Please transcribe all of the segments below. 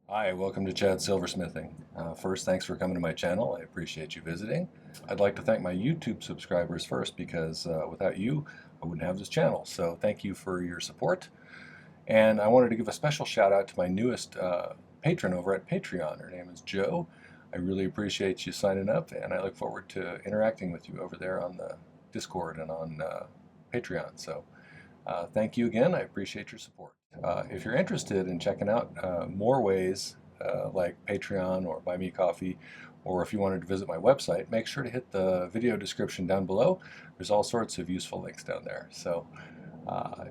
Hi, welcome to Chad's Silversmithing. First, thanks for coming to my channel. I appreciate you visiting. I'd like to thank my YouTube subscribers first because without you, I wouldn't have this channel. So thank you for your support. And I wanted to give a special shout out to my newest patron over at Patreon. Her name is Jo. I really appreciate you signing up, and I look forward to interacting with you over there on the Discord and on Patreon. So thank you again. I appreciate your support. If you're interested in checking out more ways like Patreon or Buy Me Coffee, or if you wanted to visit my website, make sure to hit the video description down below. There's all sorts of useful links down there. So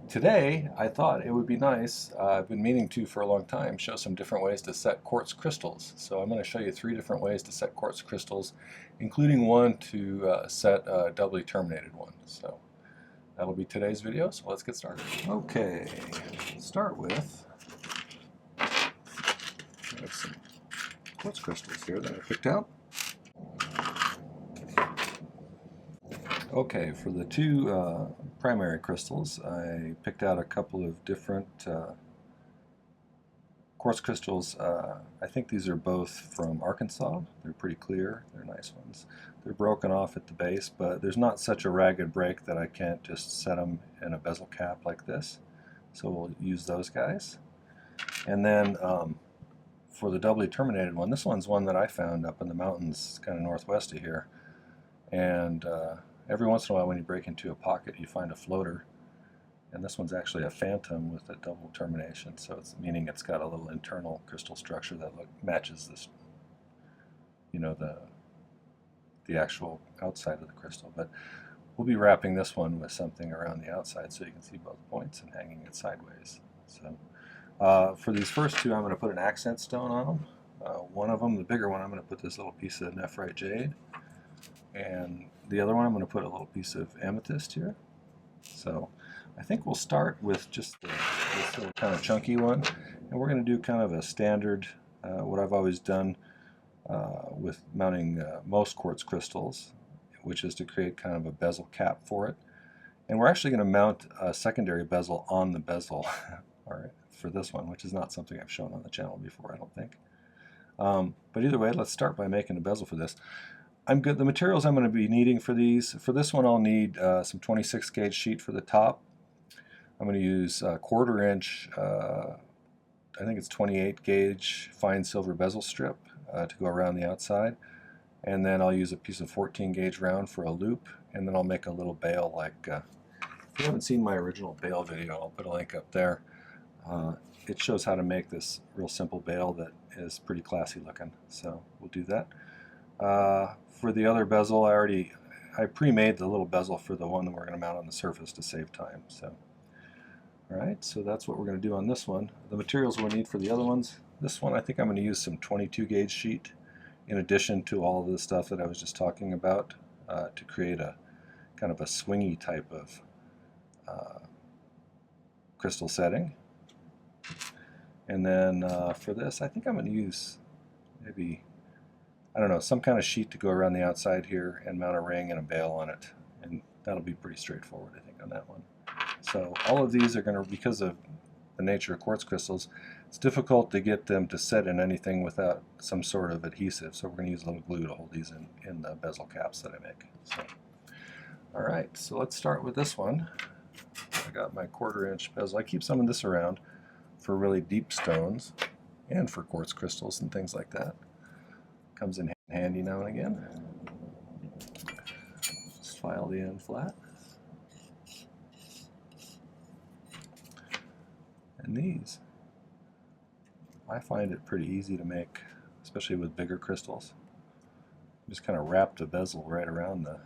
today I thought it would be nice, I've been meaning to for a long time, show some different ways to set quartz crystals. So I'm going to show you 3 different ways to set quartz crystals, including one to set a doubly terminated one. So that'll be today's video, so let's get started. Okay, start with, I have some quartz crystals here that I picked out. Okay, for the 2 primary crystals, I picked out a couple of different quartz crystals. I think these are both from Arkansas. They're pretty clear, they're nice ones. They're broken off at the base, but there's not such a ragged break that I can't just set them in a bezel cap like this. So we'll use those guys. And then for the doubly terminated one, this one's one that I found up in the mountains kind of northwest of here. And every once in a while when you break into a pocket you find a floater. And this one's actually a phantom with a double termination, so it's meaning it's got a little internal crystal structure that matches this, you know, the actual outside of the crystal. But we'll be wrapping this one with something around the outside so you can see both points and hanging it sideways. So for these first 2, I'm going to put an accent stone on them. One of them, the bigger one, I'm going to put this little piece of nephrite jade, and the other one I'm going to put a little piece of amethyst here. So I think we'll start with just this little kind of chunky one, and we're going to do kind of a standard, what I've always done with mounting most quartz crystals, which is to create kind of a bezel cap for it. And we're actually going to mount a secondary bezel on the bezel all right, for this one, which is not something I've shown on the channel before, I don't think. But either way, let's start by making a bezel for this. The materials I'm going to be needing for these, for this one I'll need some 26 gauge sheet for the top. I'm going to use a 1/4 inch, I think it's 28 gauge fine silver bezel strip to go around the outside. And then I'll use a piece of 14 gauge round for a loop, and then I'll make a little bail like, if you haven't seen my original bail video, I'll put a link up there. It shows how to make this real simple bail that is pretty classy looking, so we'll do that. For the other bezel, I pre-made the little bezel for the one that we're going to mount on the surface to save time. So, alright, so that's what we're going to do on this one. The materials we'll need for the other ones, this one I think I'm going to use some 22 gauge sheet in addition to all of the stuff that I was just talking about to create a kind of a swingy type of crystal setting. And then for this, I think I'm going to use maybe, I don't know, some kind of sheet to go around the outside here and mount a ring and a bail on it. And that'll be pretty straightforward, I think, on that one. So all of these are going to, because of the nature of quartz crystals, it's difficult to get them to set in anything without some sort of adhesive. So we're going to use a little glue to hold these in the bezel caps that I make. So, alright, so let's start with this one. I got my 1/4 inch bezel. I keep some of this around for really deep stones and for quartz crystals and things like that. Comes in handy now and again. Just file the end flat. And these, I find it pretty easy to make, especially with bigger crystals. Just kind of wrap the bezel right around the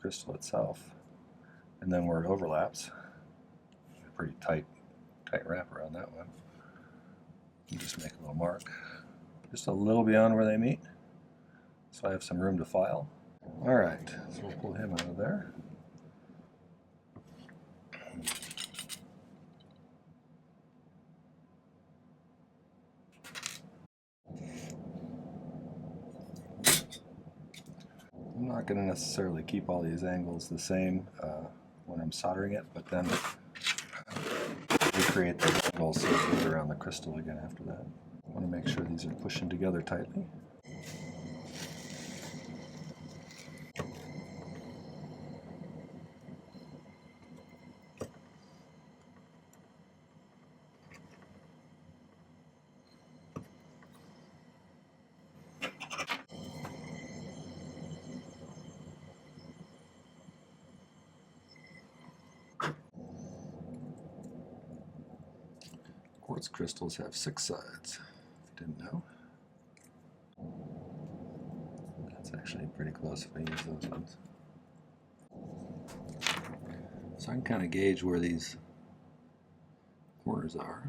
crystal itself, and then where it overlaps, a pretty tight wrap around that one. You just make a little mark, just a little beyond where they meet, so I have some room to file. Alright, so we'll pull him out of there. I'm not going to necessarily keep all these angles the same when I'm soldering it, but then recreate the angles so it goes around the crystal again after that. want to make sure these are pushing together tightly. Quartz crystals have 6 sides, if you didn't know. That's actually pretty close if I use those ones. So I can kind of gauge where these corners are.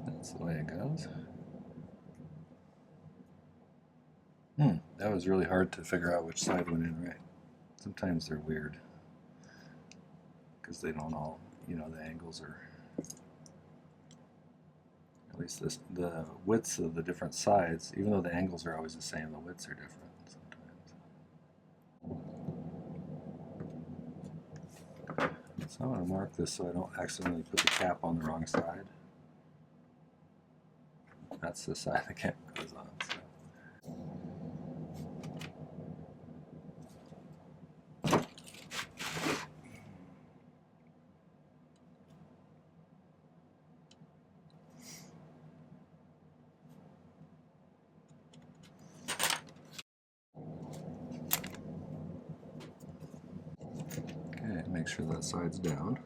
That's the way it goes. That was really hard to figure out which side went in right. Sometimes they're weird because they don't all, the angles are, at least the widths of the different sides, even though the angles are always the same, the widths are different sometimes. So I'm going to mark this so I don't accidentally put the cap on the wrong side. That's the side the cap goes on. So. Okay, make sure that side's down.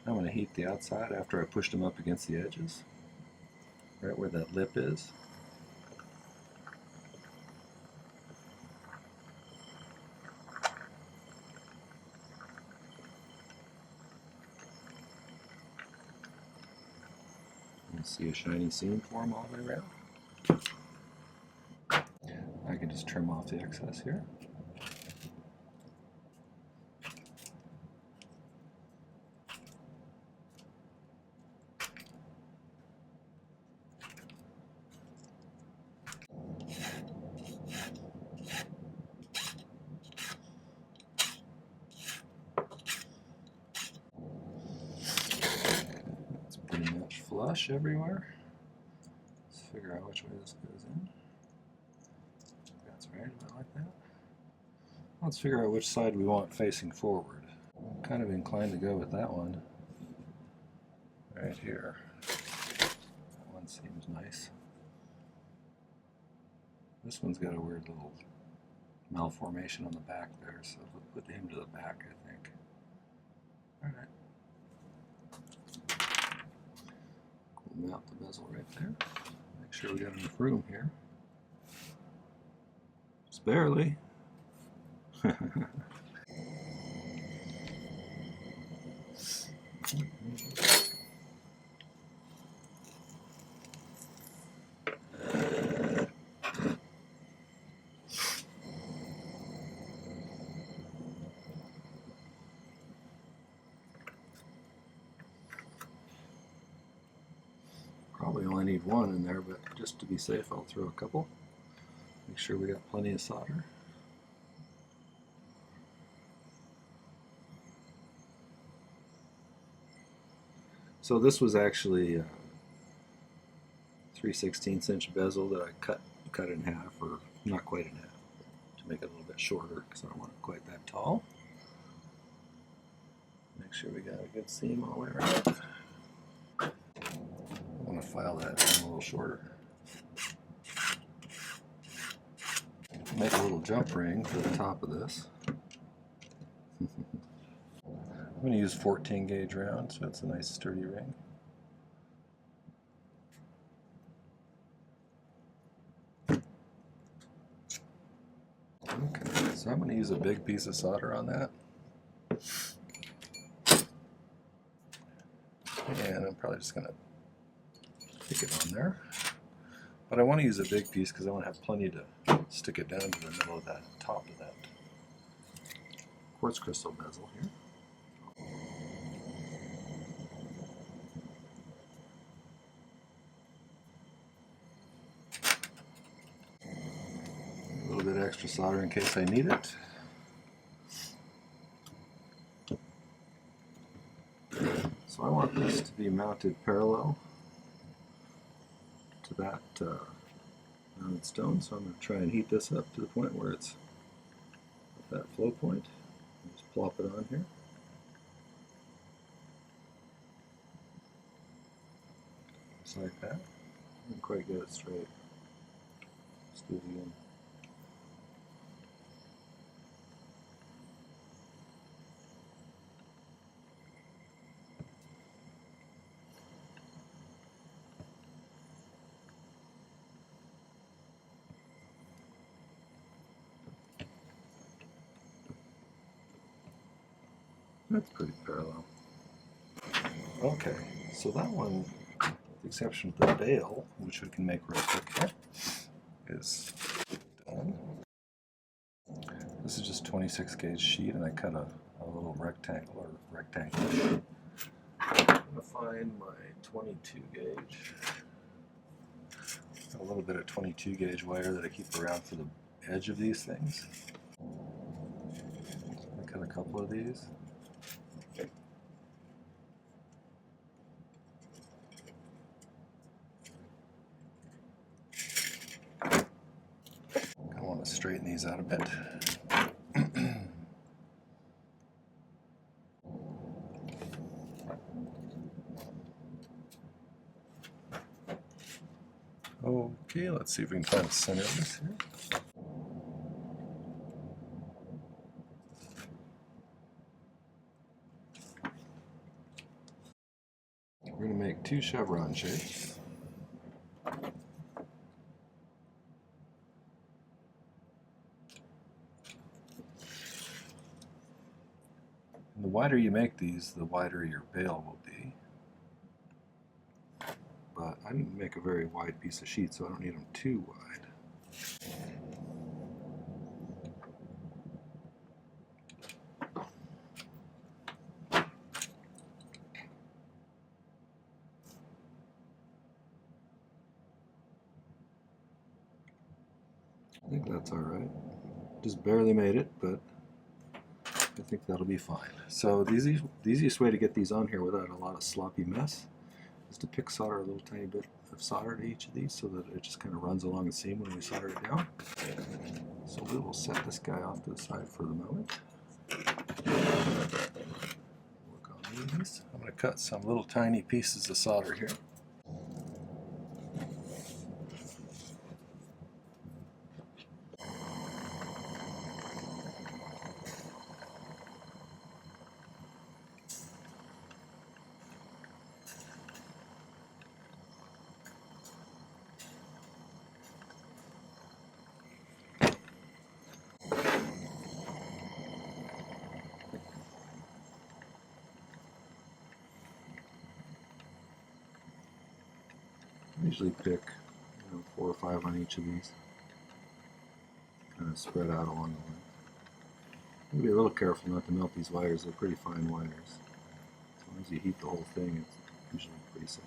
I'm going to heat the outside after I pushed them up against the edges, right where that lip is. You see a shiny seam form all the way around. I can just trim off the excess here. Flush everywhere. Let's figure out which way this goes in. That's right, about like that. Let's figure out which side we want facing forward. I'm kind of inclined to go with that one right here. That one seems nice. This one's got a weird little malformation on the back there, so we'll put him to the back, I think. Alright. Mount the bezel right there. Make sure we got enough room here. Just barely. Probably only need one in there, but just to be safe, I'll throw a couple. Make sure we got plenty of solder. So this was actually a 3/16 inch bezel that I cut in half, or not quite in half, to make it a little bit shorter because I don't want it quite that tall. Make sure we got a good seam all the way around. I want to file that a little shorter. Make a little jump ring for the top of this. I'm going to use 14 gauge round, so it's a nice sturdy ring. Okay, So I'm going to use a big piece of solder on that. And I'm probably just going to stick it on there. But I want to use a big piece because I want to have plenty to stick it down to the middle of that top of that quartz crystal bezel here. A little bit extra solder in case I need it. So I want this to be mounted parallel to that mounted stone, so I'm going to try and heat this up to the point where it's at that flow point. Just plop it on here. Just like that. Didn't quite get it straight. Let's do it again. That's pretty parallel. Okay, so that one, with the exception of the bail, which we can make real quick here, is done. This is just 26 gauge sheet, and I cut a little rectangle. I'm going to find my 22 gauge. A little bit of 22 gauge wire that I keep around for the edge of these things. I cut a couple of these. I want to straighten these out a bit. Okay, let's see if we can find the center of this here. We're going to make two chevron shapes. And the wider you make these, the wider your bail will be. But I didn't make a very wide piece of sheet, so I don't need them too wide. I think that's alright. Just barely made it, but I think that'll be fine. So the easiest way to get these on here without a lot of sloppy mess is to pick solder a little tiny bit of solder to each of these so that it just kind of runs along the seam when we solder it down. So we will set this guy off to the side for the moment. Work on these. I'm going to cut some little tiny pieces of solder here. I usually pick 4 or 5 on each of these, kind of spread out along the way. Be a little careful not to melt these wires. They're pretty fine wires. As long as you heat the whole thing, it's usually pretty safe.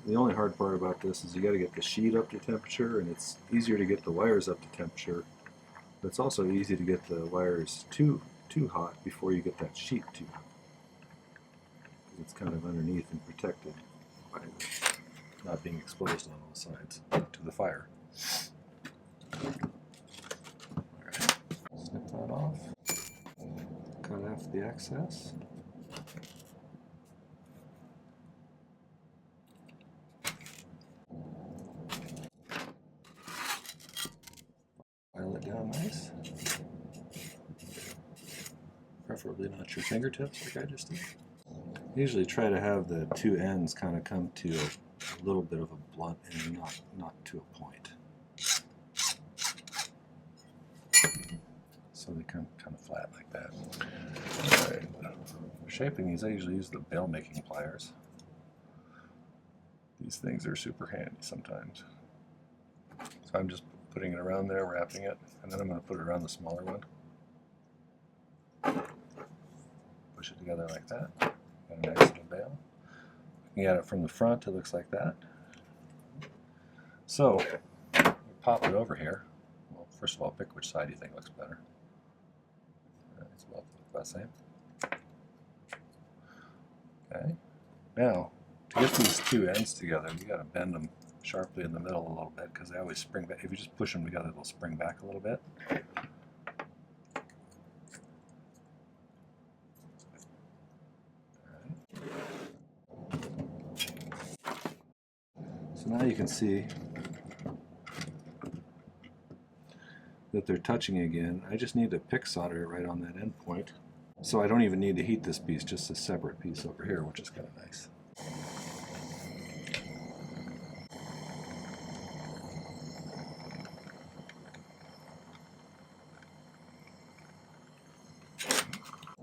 The only hard part about this is you got to get the sheet up to temperature, and it's easier to get the wires up to temperature, but it's also easy to get the wires too hot before you get that sheet too hot. It's kind of underneath and protected by not being exposed on all sides to the fire. off, cut off the excess. File it down nice. Preferably not your fingertips like I just did. Usually try to have the two ends kind of come to a little bit of a blunt end, not to a point. So they come kind of flat like that. All right. For shaping these, I usually use the bail making pliers. These things are super handy sometimes. So I'm just putting it around there, wrapping it, and then I'm going to put it around the smaller one. Push it together like that. Got a nice little bail. Looking at it from the front, it looks like that. So, pop it over here. Well, first of all, pick which side you think looks better. It's both look the same. Okay. Now, to get these two ends together, you got to bend them sharply in the middle a little bit because they always spring back. If you just push them together, they'll spring back a little bit. So now you can see that they're touching again. I just need to pick solder it right on that end point. So I don't even need to heat this piece, just a separate piece over here, which is kind of nice.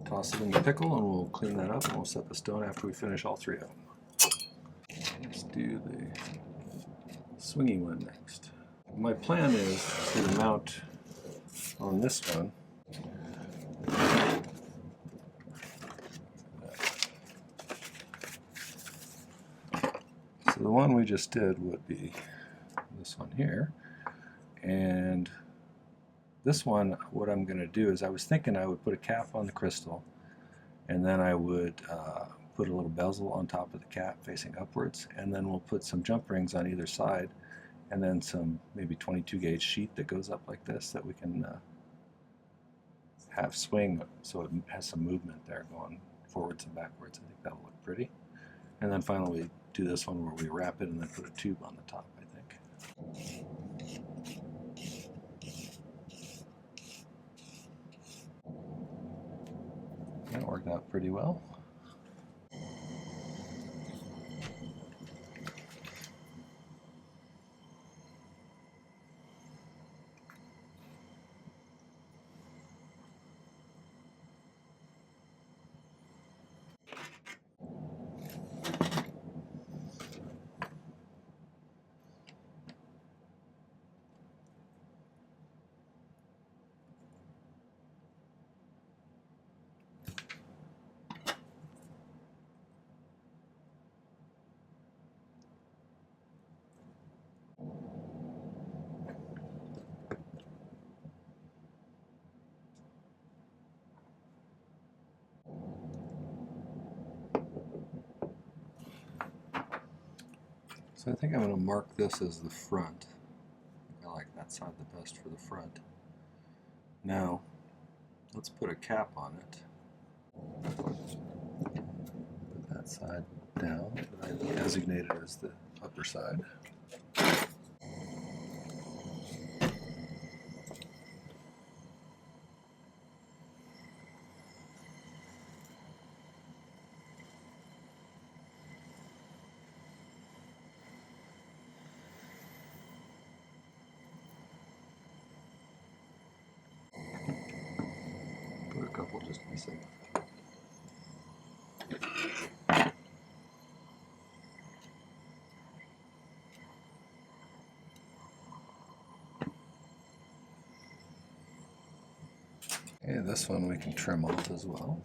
Toss it in the pickle and we'll clean that up and we'll set the stone after we finish all three of them. Let's do the swingy one next. My plan is to mount on this one. So the one we just did would be this one here, and this one, what I'm going to do is I was thinking I would put a cap on the crystal and then I would put a little bezel on top of the cap facing upwards, and then we'll put some jump rings on either side and then some maybe 22 gauge sheet that goes up like this that we can have swing so it has some movement there going forwards and backwards. I think that'll look pretty. And then finally we do this one where we wrap it and then put a tube on the top, I think. That worked out pretty well. So I think I'm going to mark this as the front. I like that side the best for the front. Now, let's put a cap on it. Put that side down that I designated as the upper side. Put a couple just to be safe. And this one we can trim off as well.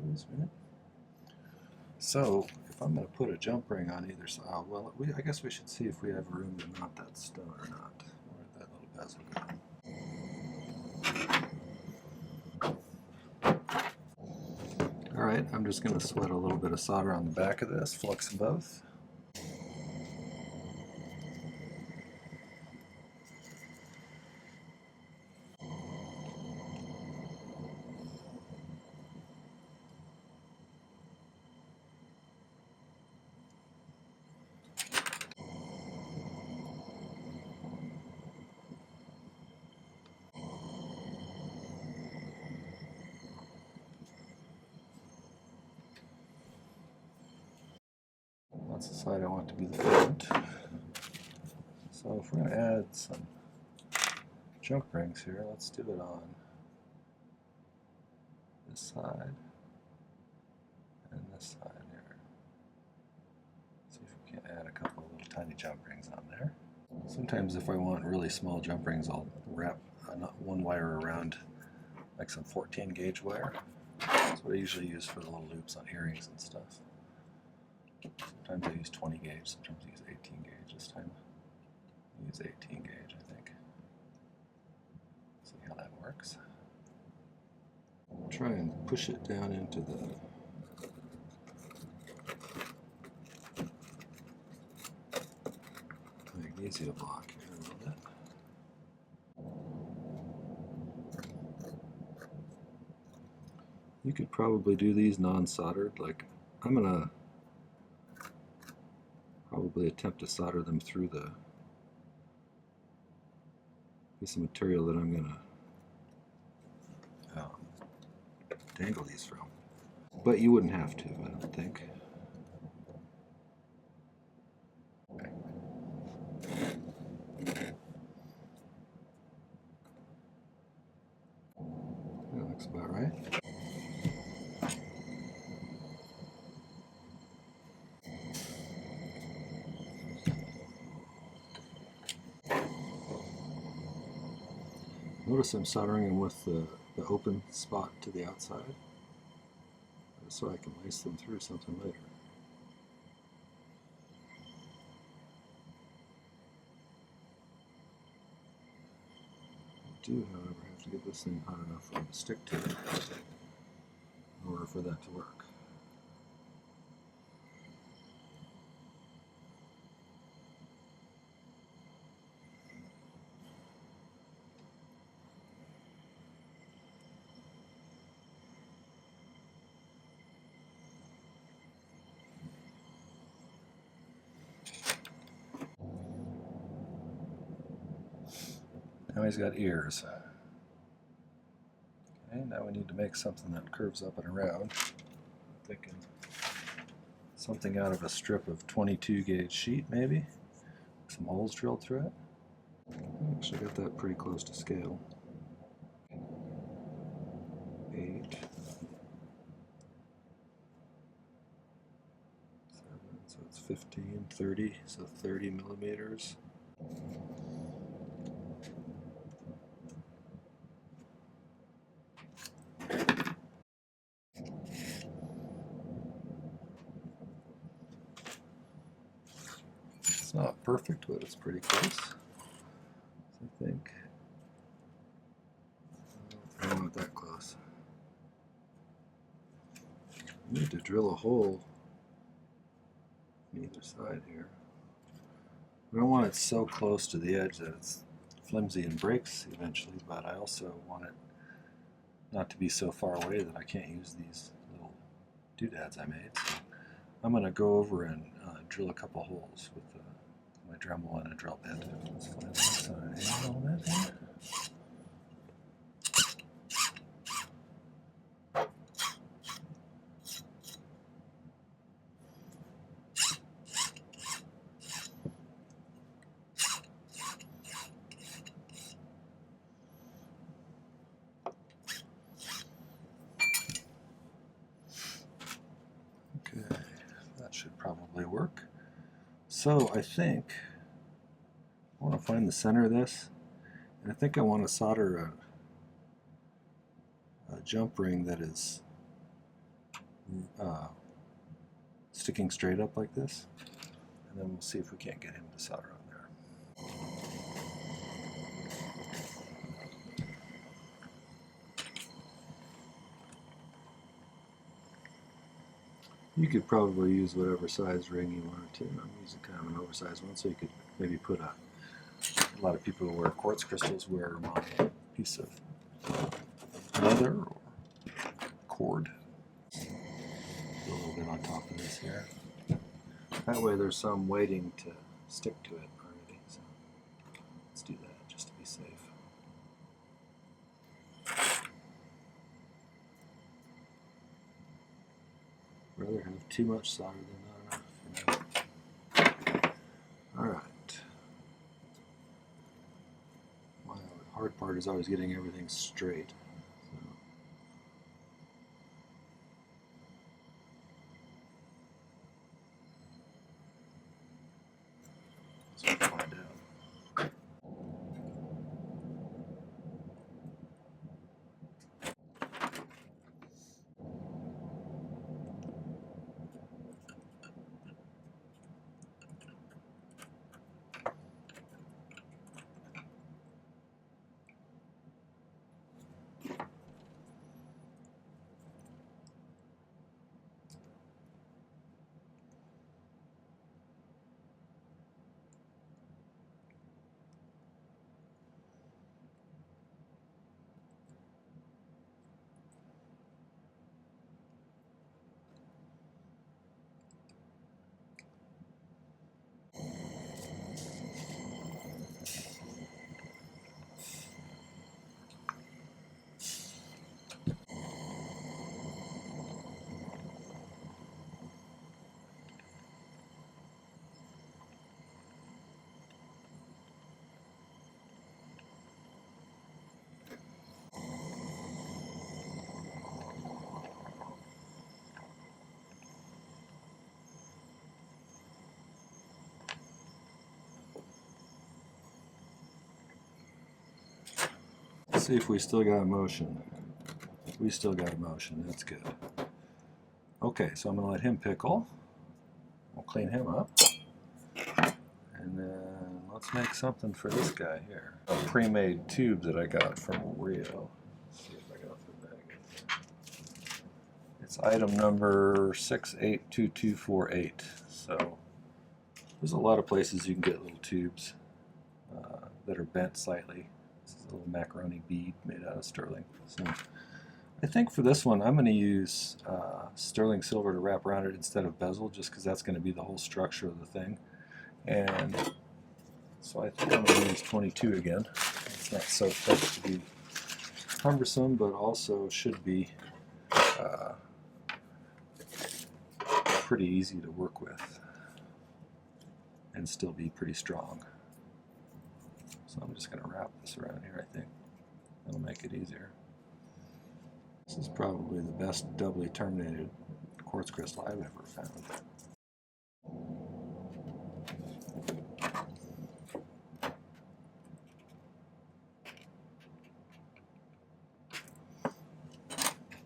those, right? So if I'm going to put a jump ring on either side, well, I guess we should see if we have room to mount that stone or not. Where'd that little bezel go? All right, I'm just going to sweat a little bit of solder on the back of this, flux them both. That's the side I want to be the front. So if we're going to add some jump rings here, let's do it on this side and this side here. See if we can add a couple of little tiny jump rings on there. Sometimes if I want really small jump rings, I'll wrap one wire around like some 14 gauge wire. That's what I usually use for the little loops on earrings and stuff. Sometimes I use 20 gauge, sometimes I use 18 gauge. This time I use 18 gauge, I think. See how that works. Try and push it down into the magnesium block here a little bit. You could probably do these non-soldered. Like, I'm gonna probably attempt to solder them through the piece of material that I'm gonna dangle these from. But you wouldn't have to, I don't think. Okay. That looks about right. Notice I'm soldering them with the open spot to the outside, so I can lace them through something later. I do, however, have to get this thing hot enough for it to stick to it in order for that to work. Now he's got ears. Okay, now we need to make something that curves up and around. I'm thinking something out of a strip of 22 gauge sheet, maybe. Some holes drilled through it. I actually got that pretty close to scale. 8, 7, so it's 15, 30, so 30 millimeters. It's not perfect, but it's pretty close, I think. I don't want that close. I need to drill a hole on either side here. I don't want it so close to the edge that it's flimsy and breaks eventually, but I also want it not to be so far away that I can't use these little doodads I made. So I'm going to go over and drill a couple holes with my Dremel and a drill bit. Let's find this side a little bit here. Okay, that should probably work. So I think I want to find the center of this, and I think I want to solder a jump ring that is sticking straight up like this, and then we'll see if we can't get him to solder on there. You could probably use whatever size ring you wanted to. I'm using kind of an oversized one, so you could maybe put a lot of people who wear quartz crystals wear them on a piece of leather or cord. A little bit on top of this here. That way there's some waiting to stick to it already. So let's do that just to be safe. Rather have too much solder than not enough. Alright. My hard part is always getting everything straight. So let's find out. Let's see if we still got motion. We still got motion, that's good. Okay, so I'm going to let him pickle. We'll clean him up. And then let's make something for this guy here. A pre-made tube that I got from Rio. Let's see if I got the bag. It's item number 682248. So there's a lot of places you can get little tubes that are bent slightly. This is a little macaroni bead made out of sterling. So I think for this one I'm going to use sterling silver to wrap around it instead of bezel, just because that's going to be the whole structure of the thing. And so I think I'm going to use 22 again. It's not so tough to be cumbersome, but also should be pretty easy to work with and still be pretty strong. So I'm just going to wrap this around here, I think. That'll make it easier. This is probably the best doubly terminated quartz crystal I've ever found.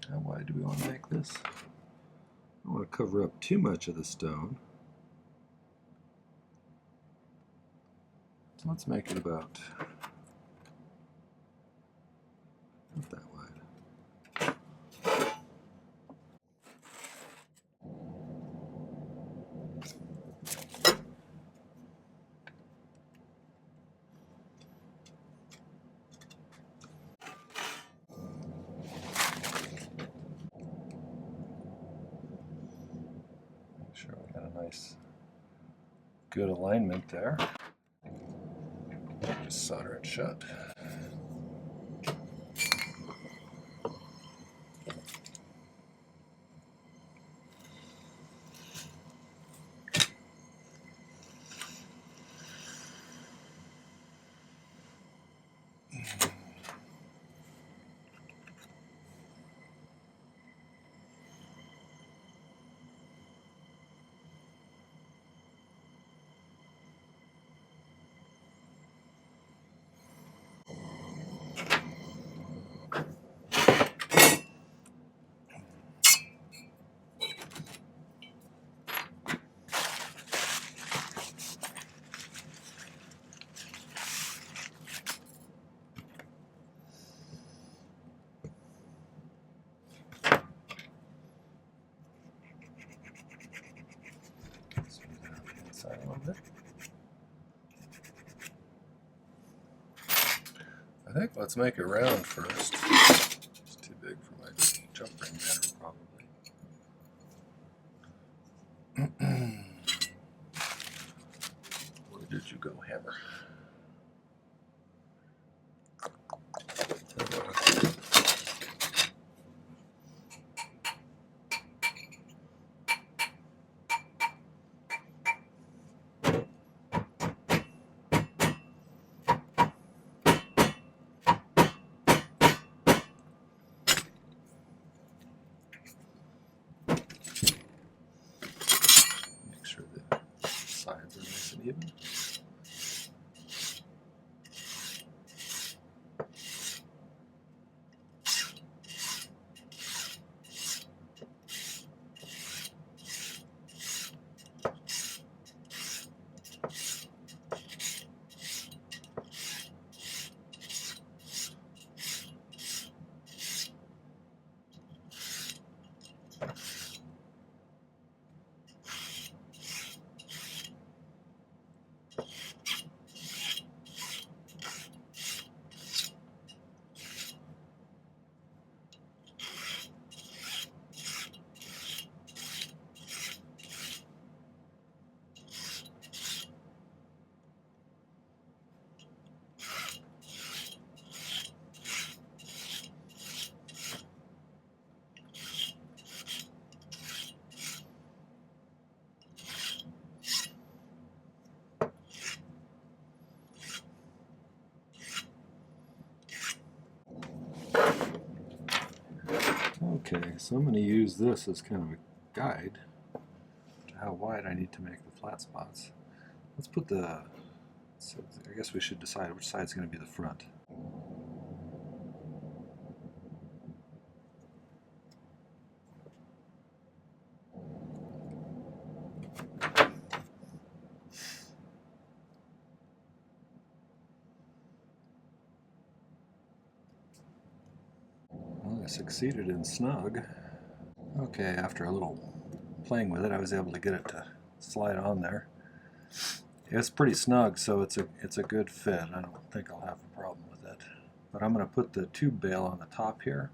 How wide do we want to make this? I don't want to cover up too much of the stone. So let's make it about not that wide. Make sure we got a nice, good alignment there. Just solder it shut. I think let's make it round first. It's too big for my jump ring banner, probably. Where did you go, hammer? Make sure the sides are nice and even. Okay, so I'm going to use this as kind of a guide to how wide I need to make the flat spots. Let's put the, so I guess we should decide which side is going to be the front. Well, I succeeded in snug. Okay, after a little playing with it, I was able to get it to slide on there. It's pretty snug, so it's a good fit. I don't think I'll have a problem with it. But I'm going to put the tube bail on the top here.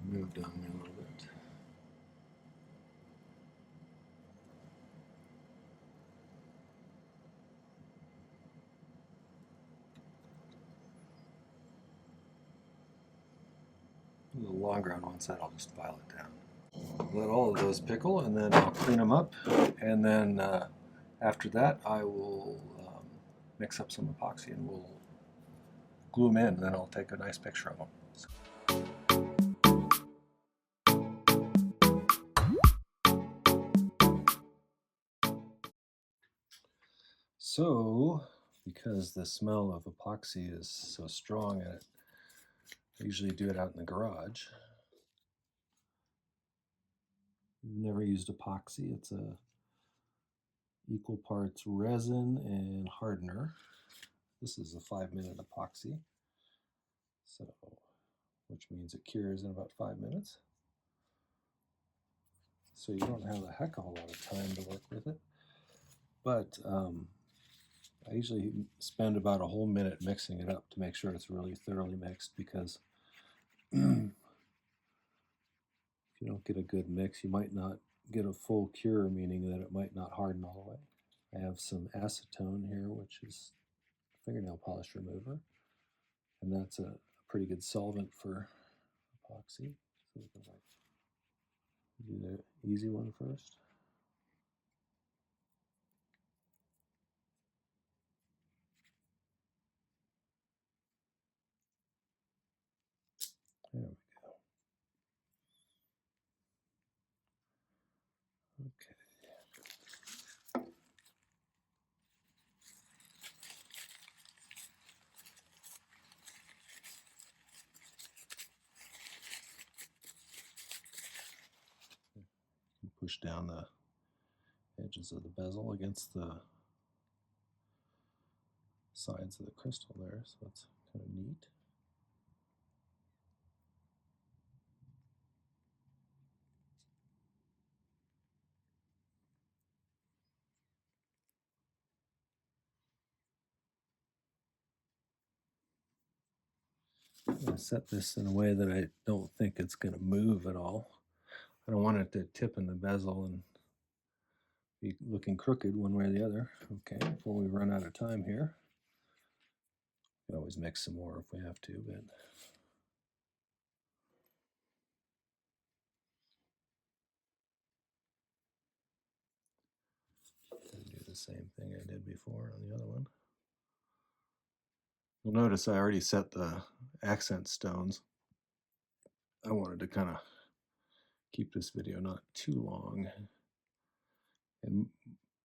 Move down a little bit. A little longer on one side, I'll just file it down. Let all of those pickle, and then I'll clean them up, and then after that I will mix up some epoxy and we'll glue them in, and then I'll take a nice picture of them. So, because the smell of epoxy is so strong in it, I usually do it out in the garage. Never used epoxy. It's a equal parts resin and hardener. This is a 5-minute epoxy, so which means it cures in about 5 minutes. So you don't have a heck of a lot of time to work with it. But I usually spend about a whole minute mixing it up to make sure it's really thoroughly mixed, because if you don't get a good mix, you might not get a full cure, meaning that it might not harden all the way. I have some acetone here, which is fingernail polish remover, and that's a pretty good solvent for epoxy. So we can do the easy one first. There we go. Okay. Push down the edges of the bezel against the sides of the crystal there, so it's kind of neat. I'm going to set this in a way that I don't think it's going to move at all. I don't want it to tip in the bezel and be looking crooked one way or the other. Okay, before we run out of time here. We can always mix some more if we have to, but do the same thing I did before on the other one. You'll notice I already set the accent stones. I wanted to kind of keep this video not too long. And,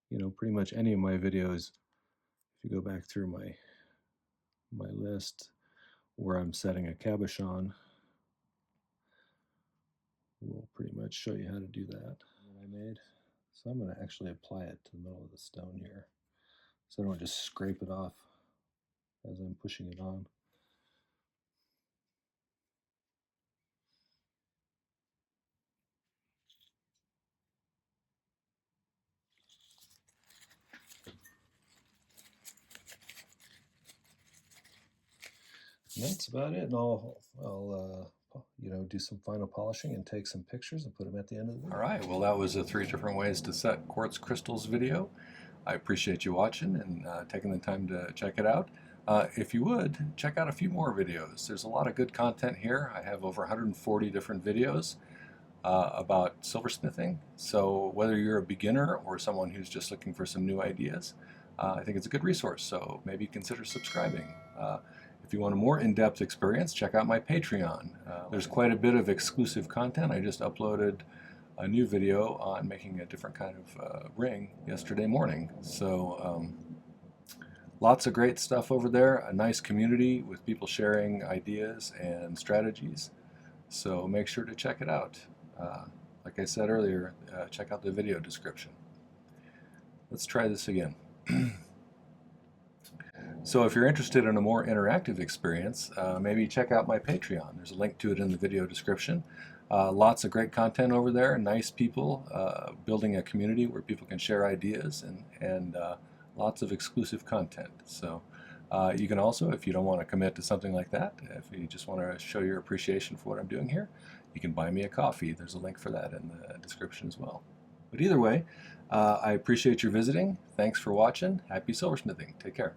you know, pretty much any of my videos, if you go back through my list where I'm setting a cabochon, we'll pretty much show you how to do that I made. So I'm going to actually apply it to the middle of the stone here, so I don't just scrape it off as I'm pushing it on. And that's about it. And I'll you know, do some final polishing and take some pictures and put them at the end of the video. All right, well, that was 3 different ways to set quartz crystals video. I appreciate you watching and taking the time to check it out. If you would, check out a few more videos. There's a lot of good content here. I have over 140 different videos about silversmithing. So whether you're a beginner or someone who's just looking for some new ideas, I think it's a good resource. So maybe consider subscribing. If you want a more in-depth experience, check out my Patreon. There's quite a bit of exclusive content. I just uploaded a new video on making a different kind of ring yesterday morning. So lots of great stuff over there, a nice community with people sharing ideas and strategies. So make sure to check it out. Like I said earlier, check out the video description. Let's try this again. So if you're interested in a more interactive experience, maybe check out my Patreon. There's a link to it in the video description. Lots of great content over there, nice people, building a community where people can share ideas, and lots of exclusive content. So you can also, if you don't want to commit to something like that, if you just want to show your appreciation for what I'm doing here, you can buy me a coffee. There's a link for that in the description as well. But either way, I appreciate your visiting. Thanks for watching. Happy silversmithing. Take care.